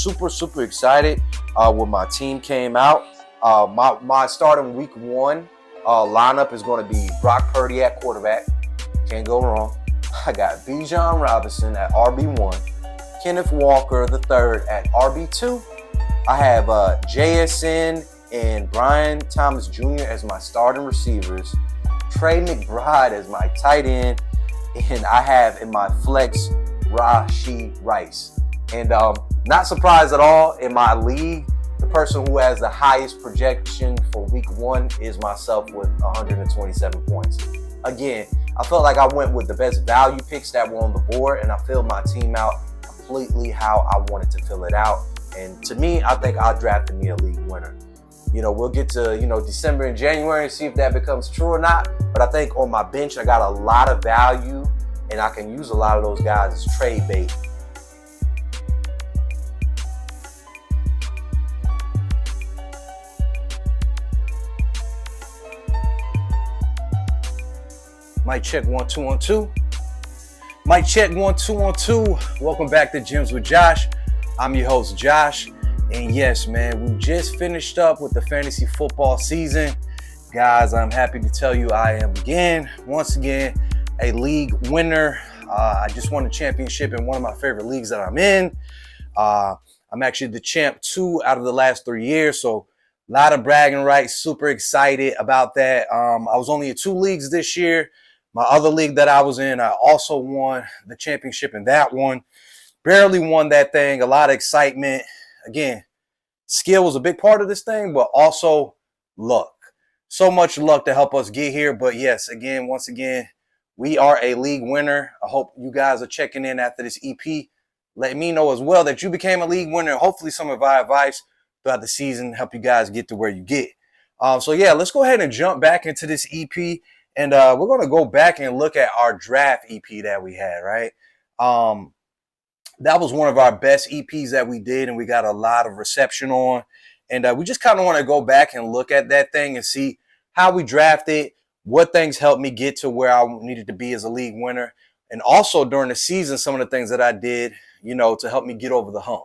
super excited when my team came out. My starting week one lineup is going to be Brock Purdy at quarterback. Can't go wrong. I got Bijan Robinson at RB1, Kenneth Walker III at RB2. I have JSN and Brian Thomas Jr. as my starting receivers, Trey McBride as my tight end, and I have in my flex Rashee Rice. And not surprised at all, in my league, the person who has the highest projection for week one is myself with 127 points. Again, I felt like I went with the best value picks that were on the board, and I filled my team out completely how I wanted to fill it out. And to me, I think I drafted me a league winner. We'll get to, December and January and see if that becomes true or not. But I think on my bench, I got a lot of value, and I can use a lot of those guys as trade bait. Mic check 1 2 1 2. Mic check 1 2 1 2. Welcome back to Gyms with Josh. I'm your host Josh, and yes, man, we just finished up with the fantasy football season, guys. I'm happy to tell you I am once again a league winner. I just won a championship in one of my favorite leagues that I'm in. I'm actually the champ 2 out of the last 3 years, so a lot of bragging rights. Super excited about that. I was only in 2 leagues this year. My other league that I was in, I also won the championship in that one. Barely won that thing. A lot of excitement. Again, skill was a big part of this thing, but also luck. So much luck to help us get here. But yes, once again, we are a league winner. I hope you guys are checking in after this EP. Let me know as well that you became a league winner. Hopefully some of our advice throughout the season help you guys get to where you get. So yeah, let's go ahead and jump back into this EP. And we're going to go back and look at our draft EP that we had, right? That was one of our best EPs that we did, and we got a lot of reception on. And we just kind of want to go back and look at that thing and see how we drafted, what things helped me get to where I needed to be as a league winner. And also during the season, some of the things that I did, to help me get over the hump.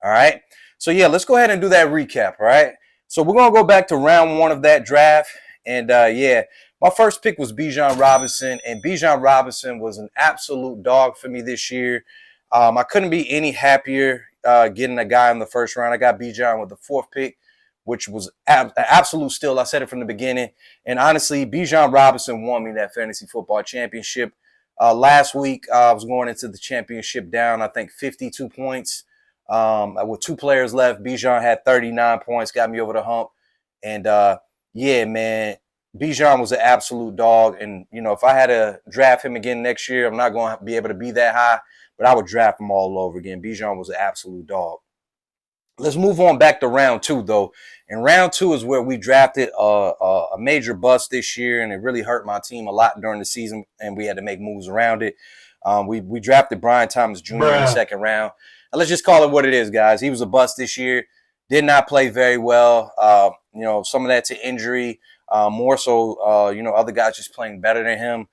All right. So yeah, let's go ahead and do that recap. All right. So we're going to go back to round 1 of that draft. And yeah, my first pick was Bijan Robinson, and Bijan Robinson was an absolute dog for me this year. I couldn't be any happier getting a guy in the first round. I got Bijan with the 4th pick, which was an absolute steal. I said it from the beginning. And honestly, Bijan Robinson won me that fantasy football championship. Last week, I was going into the championship down, I think, 52 points. With 2 players left, Bijan had 39 points, got me over the hump. And yeah, man, Bijan was an absolute dog. And, if I had to draft him again next year, I'm not going to be able to be that high, but I would draft him all over again. Bijan was an absolute dog. Let's move on back to round 2, though. And round 2 is where we drafted a major bust this year, and it really hurt my team a lot during the season, and we had to make moves around it. We drafted Brian Thomas Jr. in the second round. And let's just call it what it is, guys. He was a bust this year. Did not play very well. Some of that to injury. More so, other guys just playing better than him.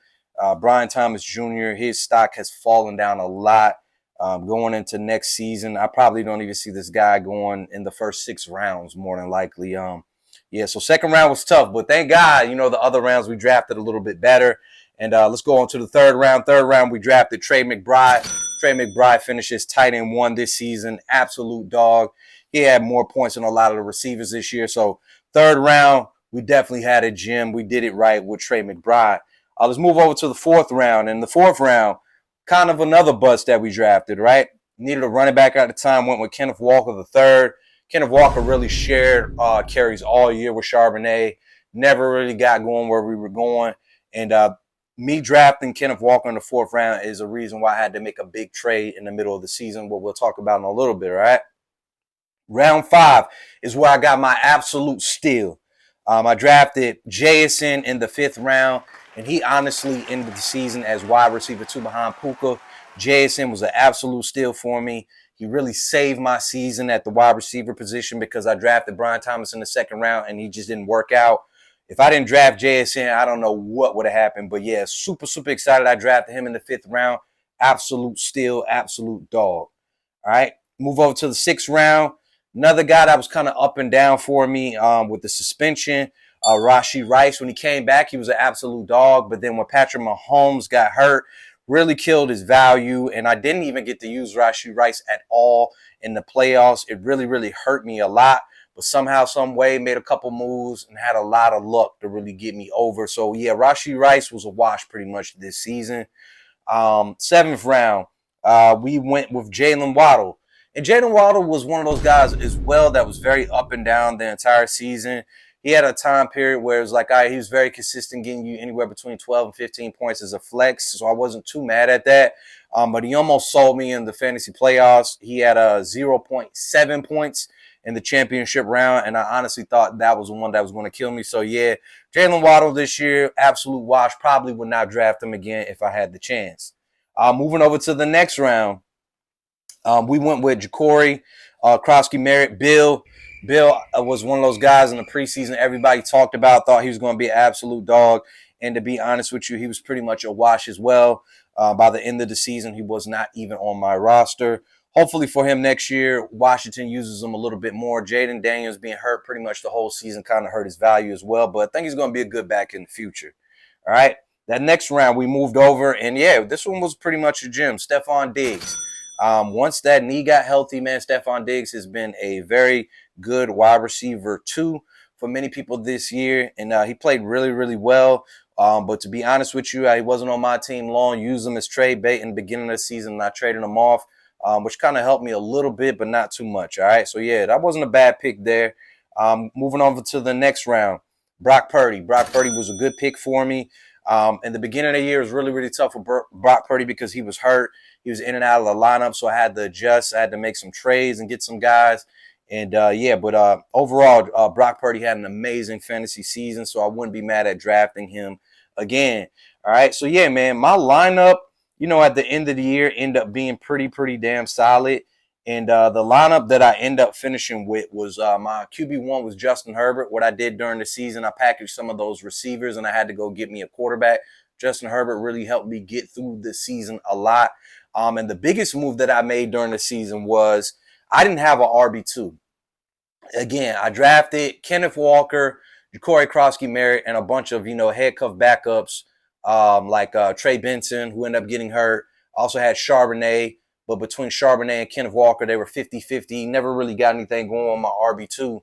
Brian Thomas Jr., his stock has fallen down a lot going into next season. I probably don't even see this guy going in the first 6 rounds, more than likely. So second round was tough, but thank God, the other rounds we drafted a little bit better. And let's go on to the third round. Third round, we drafted Trey McBride. Trey McBride finishes tight end 1 this season. Absolute dog. He had more points than a lot of the receivers this year. So third round, we definitely had a gem. We did it right with Trey McBride. Let's move over to the 4th round. In the 4th round, kind of another bust that we drafted, right? Needed a running back at the time. Went with Kenneth Walker III. Kenneth Walker really shared carries all year with Charbonnet. Never really got going where we were going. And me drafting Kenneth Walker in the 4th round is a reason why I had to make a big trade in the middle of the season, what we'll talk about in a little bit, all right? Round 5 is where I got my absolute steal. I drafted JSN in the 5th round, and he honestly ended the season as wide receiver 2 behind Puka. JSN was an absolute steal for me. He really saved my season at the wide receiver position because I drafted Brian Thomas in the 2nd round, and he just didn't work out. If I didn't draft JSN, I don't know what would have happened. But, yeah, super excited I drafted him in the 5th round. Absolute steal, absolute dog. All right. Move over to the 6th round. Another guy that was kind of up and down for me with the suspension, Rashee Rice. When he came back, he was an absolute dog. But then when Patrick Mahomes got hurt, really killed his value. And I didn't even get to use Rashee Rice at all in the playoffs. It really, really hurt me a lot. But somehow, some way, made a couple moves and had a lot of luck to really get me over. So, yeah, Rashee Rice was a wash pretty much this season. 7th round, we went with Jalen Waddle. And Jalen Waddle was one of those guys as well that was very up and down the entire season. He had a time period where it was like, all right, he was very consistent, getting you anywhere between 12 and 15 points as a flex. So I wasn't too mad at that. But he almost sold me in the fantasy playoffs. He had 0.7 points in the championship round. And I honestly thought that was the one that was going to kill me. So, yeah, Jalen Waddle this year, absolute wash. Probably would not draft him again if I had the chance. Moving over to the next round, we went with Ja'Cory Krosky-Merritt. Bill was one of those guys in the preseason everybody talked about, thought he was going to be an absolute dog. And to be honest with you, he was pretty much a wash as well. By the end of the season, he was not even on my roster. Hopefully for him next year, Washington uses him a little bit more. Jaden Daniels being hurt pretty much the whole season kind of hurt his value as well. But I think he's going to be a good back in the future. All right. That next round, we moved over. And, yeah, this one was pretty much a gem. Stephon Diggs. Once that knee got healthy, man, Stephon Diggs has been a very good wide receiver, too, for many people this year. And he played really, really well. But to be honest with you, he wasn't on my team long. Used him as trade bait in the beginning of the season, and I traded him off. Which kind of helped me a little bit, but not too much. All right. So, yeah, that wasn't a bad pick there. Moving over to the next round, Brock Purdy. Brock Purdy was a good pick for me. In the beginning of the year, it was really, really tough for Brock Purdy because he was hurt. He was in and out of the lineup, so I had to adjust. I had to make some trades and get some guys. And, overall, Brock Purdy had an amazing fantasy season, so I wouldn't be mad at drafting him again. All right. So, yeah, man, my lineup, at the end of the year, end up being pretty damn solid. And the lineup that I end up finishing with was my QB1 was Justin Herbert. What I did during the season, I packaged some of those receivers, and I had to go get me a quarterback. Justin Herbert really helped me get through the season a lot. And the biggest move that I made during the season was I didn't have an RB2. Again, I drafted Kenneth Walker, Ja'Cory Krosky-Merritt, and a bunch of, handcuff backups. Like Trey Benson, who ended up getting hurt. Also had Charbonnet, but between Charbonnet and Kenneth Walker, they were 50-50. Never really got anything going on my RB2.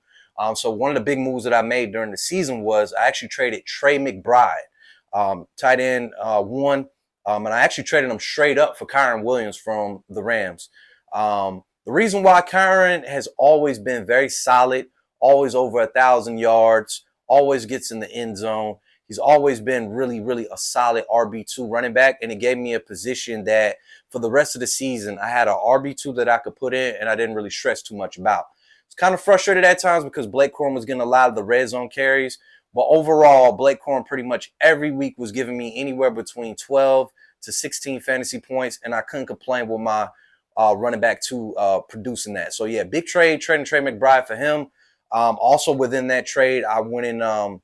So one of the big moves that I made during the season was I actually traded Trey McBride, tight end 1, and I actually traded him straight up for Kyren Williams from the Rams. The reason why Kyren has always been very solid, always over 1,000 yards, always gets in the end zone. He's always been really, really a solid RB2 running back, and it gave me a position that for the rest of the season, I had an RB2 that I could put in, and I didn't really stress too much about. It's kind of frustrated at times because Blake Corum was getting a lot of the red zone carries, but overall, Blake Corum pretty much every week was giving me anywhere between 12 to 16 fantasy points, and I couldn't complain with my running back 2 producing that. So, yeah, big trading Trey McBride for him. Also within that trade, I went in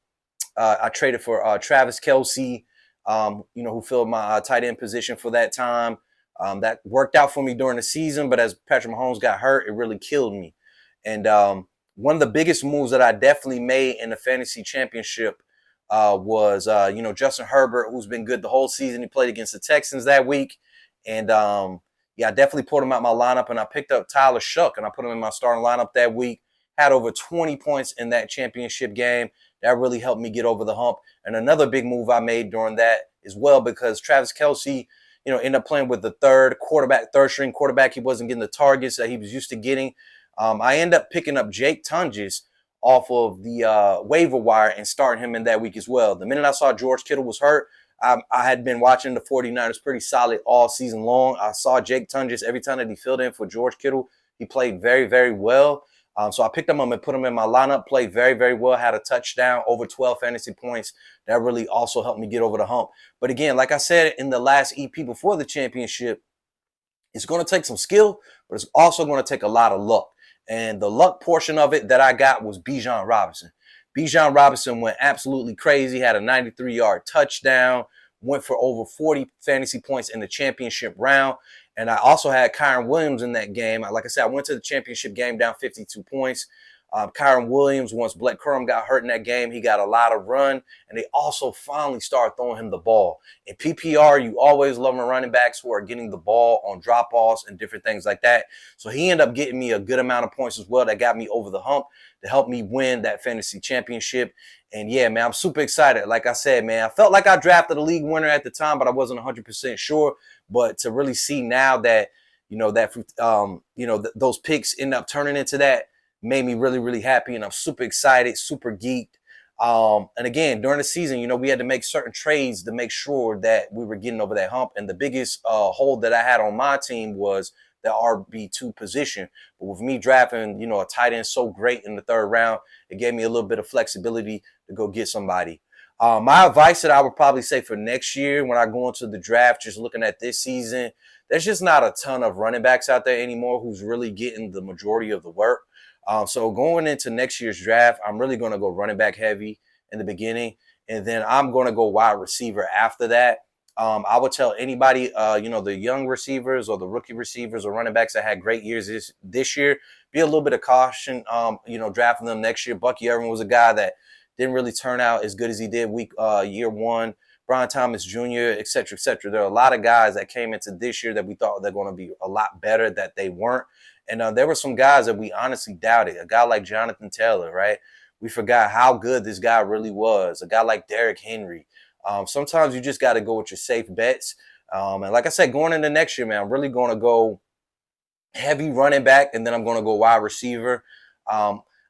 I traded for Travis Kelce, who filled my tight end position for that time. That worked out for me during the season, but as Patrick Mahomes got hurt, it really killed me. And one of the biggest moves that I definitely made in the fantasy championship was, Justin Herbert, who's been good the whole season. He played against the Texans that week. And, I definitely pulled him out my lineup, and I picked up Tyler Shuck, and I put him in my starting lineup that week. Had over 20 points in that championship game. That really helped me get over the hump. And another big move I made during that as well, because Travis Kelce, ended up playing with the third string quarterback. He wasn't getting the targets that he was used to getting. I ended up picking up Jake Tunges off of the waiver wire and starting him in that week as well. The minute I saw George Kittle was hurt, I had been watching the 49ers pretty solid all season long. I saw Jake Tunges every time that he filled in for George Kittle. He played very, very well. So I picked him up and put him in my lineup, played very, very well, had a touchdown, over 12 fantasy points. That really also helped me get over the hump. But again, like I said in the last EP before the championship, it's going to take some skill, but it's also going to take a lot of luck. And the luck portion of it that I got was Bijan Robinson. Bijan Robinson went absolutely crazy, had a 93-yard touchdown, went for over 40 fantasy points in the championship round. And I also had Kyron Williams in that game. Like I said, I went to the championship game down 52 points. Kyron Williams, once Blake Corum got hurt in that game, he got a lot of run, and they also finally started throwing him the ball. In PPR, you always love running backs who are getting the ball on drop-offs and different things like that. So he ended up getting me a good amount of points as well that got me over the hump to help me win that fantasy championship. And yeah, man, I'm super excited. Like I said, man, I felt like I drafted a league winner at the time, but I wasn't 100% sure. But to really see now that, those picks end up turning into that, made me really, really happy, and I'm super excited, super geeked. And again, during the season, we had to make certain trades to make sure that we were getting over that hump. And the biggest hole that I had on my team was the RB2 position. But with me drafting, a tight end so great in the third round, it gave me a little bit of flexibility to go get somebody. My advice that I would probably say for next year when I go into the draft, just looking at this season, there's just not a ton of running backs out there anymore who's really getting the majority of the work. So going into next year's draft, I'm really going to go running back heavy in the beginning, and then I'm going to go wide receiver after that. I would tell anybody, the young receivers or the rookie receivers or running backs that had great years this year, be a little bit of caution, drafting them next year. Bucky Irvin was a guy that didn't really turn out as good as he did year one. Brian Thomas Jr., et cetera, et cetera. There are a lot of guys that came into this year that we thought they're going to be a lot better that they weren't. And there were some guys that we honestly doubted. A guy like Jonathan Taylor, right? We forgot how good this guy really was. A guy like Derrick Henry. Sometimes you just got to go with your safe bets. And like I said, going into next year, man, I'm really going to go heavy running back, and then I'm going to go wide receiver.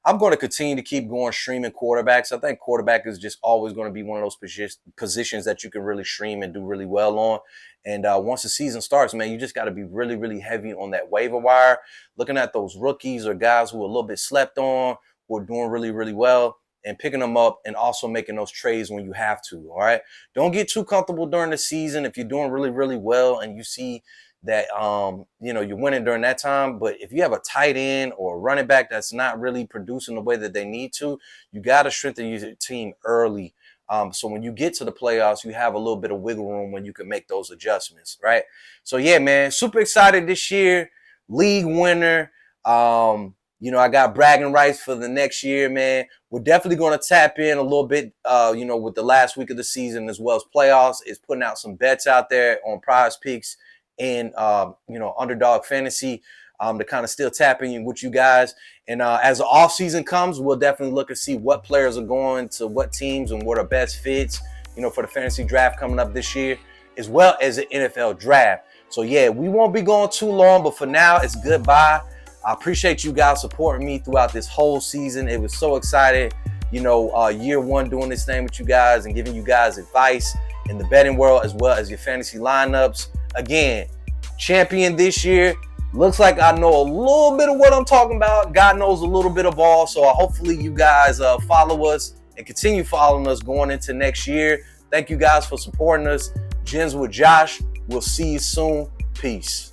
I'm going to continue to keep going streaming quarterbacks. I think quarterback is just always going to be one of those positions that you can really stream and do really well on. And once the season starts, man, you just got to be really, really heavy on that waiver wire, looking at those rookies or guys who are a little bit slept on, who are doing really, really well, and picking them up and also making those trades when you have to, all right? Don't get too comfortable during the season if you're doing really, really well and you see that, you're winning during that time. But if you have a tight end or a running back that's not really producing the way that they need to, you got to strengthen your team early. So when you get to the playoffs, you have a little bit of wiggle room when you can make those adjustments, right? So, yeah, man, super excited this year. League winner. I got bragging rights for the next year, man. We're definitely going to tap in a little bit, with the last week of the season as well as playoffs. Is putting out some bets out there on Prize Picks and, Underdog Fantasy to kind of still tap in with you guys. And as the offseason comes, we'll definitely look and see what players are going to what teams and what are best fits, for the fantasy draft coming up this year, as well as the NFL draft. So, yeah, we won't be going too long, but for now, it's goodbye. I appreciate you guys supporting me throughout this whole season. It was so exciting, year one doing this thing with you guys and giving you guys advice in the betting world as well as your fantasy lineups. Again, champion this year. Looks like I know a little bit of what I'm talking about. God knows a little bit of all. So hopefully you guys follow us and continue following us going into next year. Thank you guys for supporting us. Gems with Josh. We'll see you soon. Peace.